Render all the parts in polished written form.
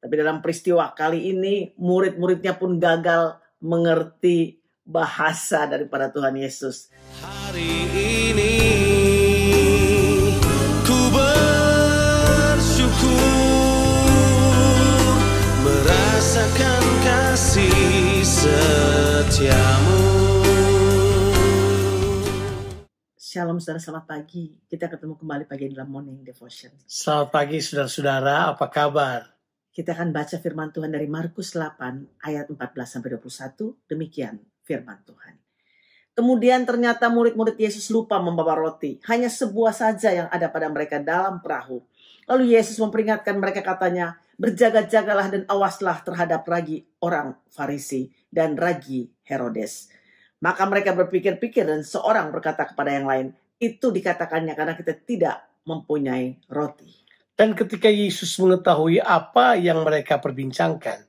Tapi dalam peristiwa kali ini, murid-muridnya pun gagal mengerti bahasa daripada Tuhan Yesus. Hari ini ku bersyukur merasakan kasih setiamu. Shalom saudara, selamat pagi. Kita ketemu kembali pagi dalam Morning Devotion. Selamat pagi saudara-saudara, apa kabar? Kita akan baca firman Tuhan dari Markus 8 ayat 14-21. Demikian firman Tuhan. Kemudian ternyata murid-murid Yesus lupa membawa roti. Hanya sebuah saja yang ada pada mereka dalam perahu. Lalu Yesus memperingatkan mereka, katanya, berjaga-jagalah dan awaslah terhadap ragi orang Farisi dan ragi Herodes. Maka mereka berpikir-pikir dan seorang berkata kepada yang lain, itu dikatakannya karena kita tidak mempunyai roti. Dan ketika Yesus mengetahui apa yang mereka perbincangkan,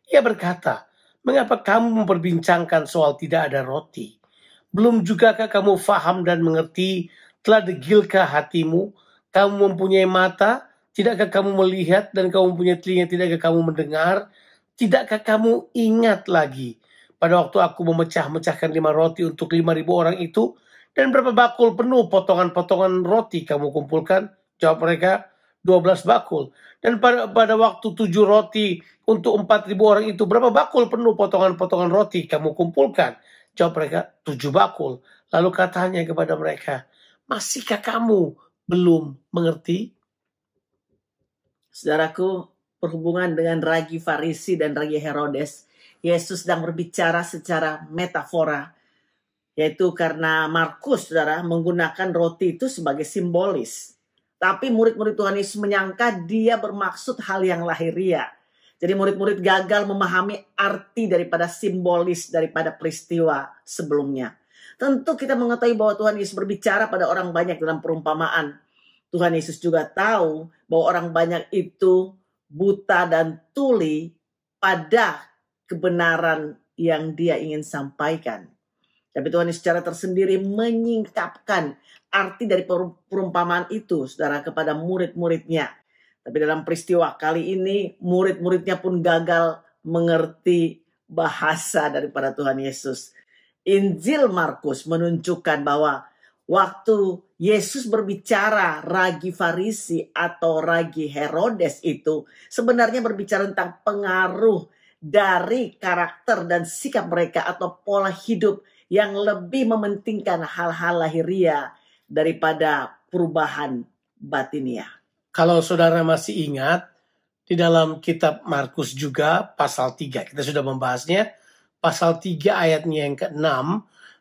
ia berkata, mengapa kamu memperbincangkan soal tidak ada roti? Belum jugakah kamu faham dan mengerti? Telah degilkah hatimu? Kamu mempunyai mata? Tidakkah kamu melihat? Dan kamu mempunyai telinga? Tidakkah kamu mendengar? Tidakkah kamu ingat lagi pada waktu aku memecah-mecahkan 5 roti untuk 5.000 orang itu? Dan berapa bakul penuh potongan-potongan roti kamu kumpulkan? Jawab mereka, 12 bakul. Dan pada waktu 7 roti untuk 4.000 orang itu, berapa bakul penuh potongan-potongan roti kamu kumpulkan? Jawab mereka, 7 bakul. Lalu katanya kepada mereka, masihkah kamu belum mengerti? Saudaraku, berhubungan dengan ragi Farisi dan ragi Herodes, Yesus sedang berbicara secara metafora, yaitu karena Markus, saudara, menggunakan roti itu sebagai simbolis. Tapi murid-murid Tuhan Yesus menyangka dia bermaksud hal yang lahiriah. Jadi murid-murid gagal memahami arti daripada simbolis daripada peristiwa sebelumnya. Tentu kita mengetahui bahwa Tuhan Yesus berbicara pada orang banyak dalam perumpamaan. Tuhan Yesus juga tahu bahwa orang banyak itu buta dan tuli pada kebenaran yang dia ingin sampaikan. Tapi Tuhan Yesus secara tersendiri menyingkapkan arti dari perumpamaan itu, saudara, kepada murid-muridnya. Tapi dalam peristiwa kali ini, murid-muridnya pun gagal mengerti bahasa daripada Tuhan Yesus. Injil Markus menunjukkan bahwa waktu Yesus berbicara ragi Farisi atau ragi Herodes itu, sebenarnya berbicara tentang pengaruh dari karakter dan sikap mereka atau pola hidup yang lebih mementingkan hal-hal lahiriah daripada perubahan batiniah. Kalau saudara masih ingat, di dalam kitab Markus juga pasal 3, kita sudah membahasnya, pasal 3 ayatnya yang ke-6,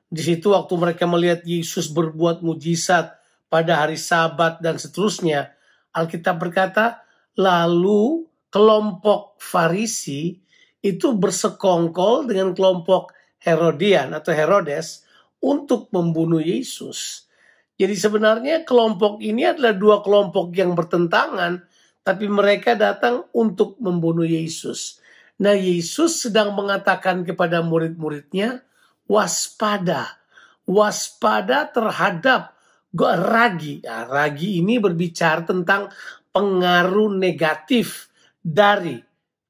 di situ waktu mereka melihat Yesus berbuat mujizat pada hari Sabat dan seterusnya, Alkitab berkata, lalu kelompok Farisi itu bersekongkol dengan kelompok Herodian atau Herodes untuk membunuh Yesus. Jadi sebenarnya kelompok ini adalah 2 kelompok yang bertentangan, tapi mereka datang untuk membunuh Yesus. Nah, Yesus sedang mengatakan kepada murid-muridnya, waspada. Waspada terhadap ragi. Nah, ragi ini berbicara tentang pengaruh negatif dari.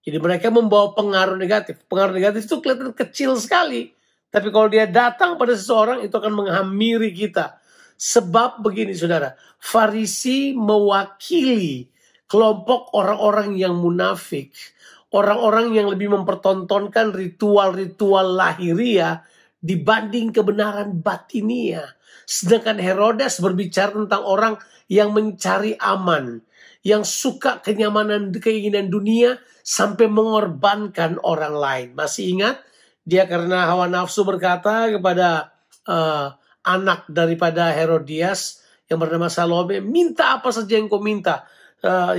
Jadi mereka membawa pengaruh negatif. Pengaruh negatif itu kelihatan kecil sekali. Tapi kalau dia datang pada seseorang, itu akan menghamiri kita. Sebab begini saudara, Farisi mewakili kelompok orang-orang yang munafik. Orang-orang yang lebih mempertontonkan ritual-ritual lahiriah dibanding kebenaran batiniah. Sedangkan Herodes berbicara tentang orang yang mencari aman. Yang suka kenyamanan, keinginan dunia sampai mengorbankan orang lain. Masih ingat? Dia karena hawa nafsu berkata kepada anak daripada Herodias yang bernama Salome, minta apa saja yang kau minta,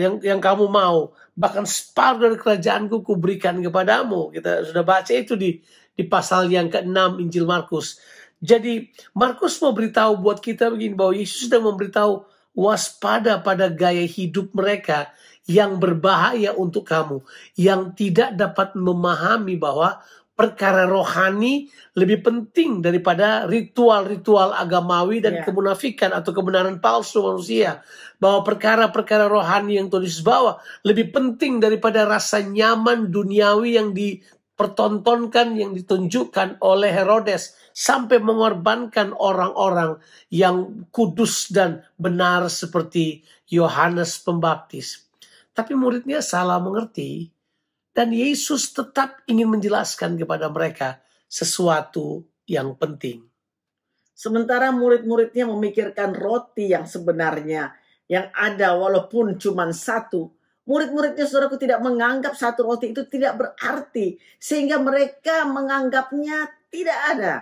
yang kamu mau. Bahkan separuh dari kerajaanku kuberikan kepadamu. Kita sudah baca itu di pasal yang ke-6 Injil Markus. Jadi Markus mau beritahu buat kita begini, bahwa Yesus sedang memberitahu waspada pada gaya hidup mereka yang berbahaya untuk kamu, yang tidak dapat memahami bahwa perkara rohani lebih penting daripada ritual-ritual agamawi dan kemunafikan atau kebenaran palsu manusia. Bahwa perkara-perkara rohani yang Tuhan Yesus bawa lebih penting daripada rasa nyaman duniawi yang dipertontonkan, yang ditunjukkan oleh Herodes, sampai mengorbankan orang-orang yang kudus dan benar seperti Yohanes Pembaptis. Tapi muridnya salah mengerti, dan Yesus tetap ingin menjelaskan kepada mereka sesuatu yang penting. Sementara murid-muridnya memikirkan roti yang sebenarnya yang ada walaupun cuma satu. Murid-muridnya, saudaraku, tidak menganggap satu roti itu tidak berarti, sehingga mereka menganggapnya tidak ada.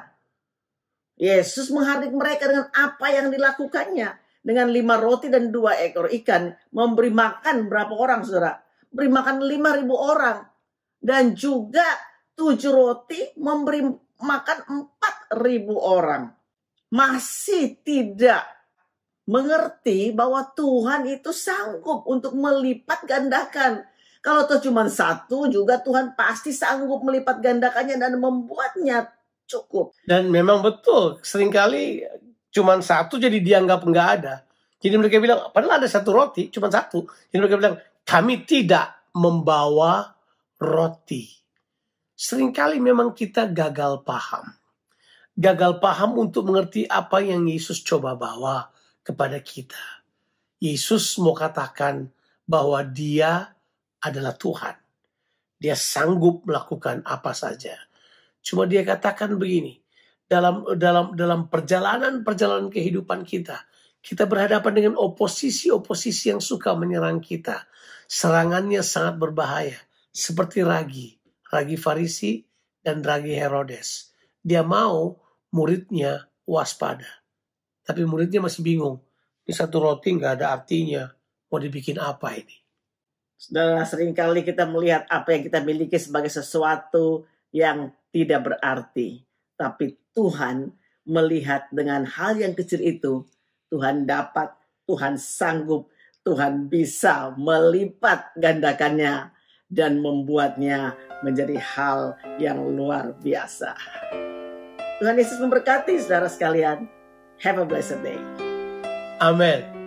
Yesus menghardik mereka dengan apa yang dilakukannya. Dengan 5 roti dan 2 ekor ikan, memberi makan berapa orang, saudara? Beri makan 5.000 orang. Dan juga 7 roti memberi makan 4.000 orang. Masih tidak mengerti bahwa Tuhan itu sanggup untuk melipat gandakan. Kalau itu cuma satu, juga Tuhan pasti sanggup melipat gandakannya dan membuatnya cukup. Dan memang betul, seringkali cuma satu jadi dianggap nggak ada. Jadi mereka bilang, padahal ada 1 roti, cuma 1. Jadi mereka bilang, kami tidak membawa roti. Seringkali memang kita gagal paham. Gagal paham untuk mengerti apa yang Yesus coba bawa kepada kita. Yesus mau katakan bahwa Dia adalah Tuhan. Dia sanggup melakukan apa saja. Cuma Dia katakan begini, dalam perjalanan kehidupan kita berhadapan dengan oposisi yang suka menyerang kita. Serangannya sangat berbahaya, seperti ragi Farisi dan ragi Herodes. Dia mau muridnya waspada, tapi muridnya masih bingung. Ini 1 roti nggak ada artinya, mau dibikin apa ini? Saudara, seringkali kita melihat apa yang kita miliki sebagai sesuatu yang tidak berarti. Tapi Tuhan melihat dengan hal yang kecil itu, Tuhan dapat, Tuhan sanggup, Tuhan bisa melipat gandakannya dan membuatnya menjadi hal yang luar biasa. Tuhan Yesus memberkati saudara sekalian. Have a blessed day. Amin.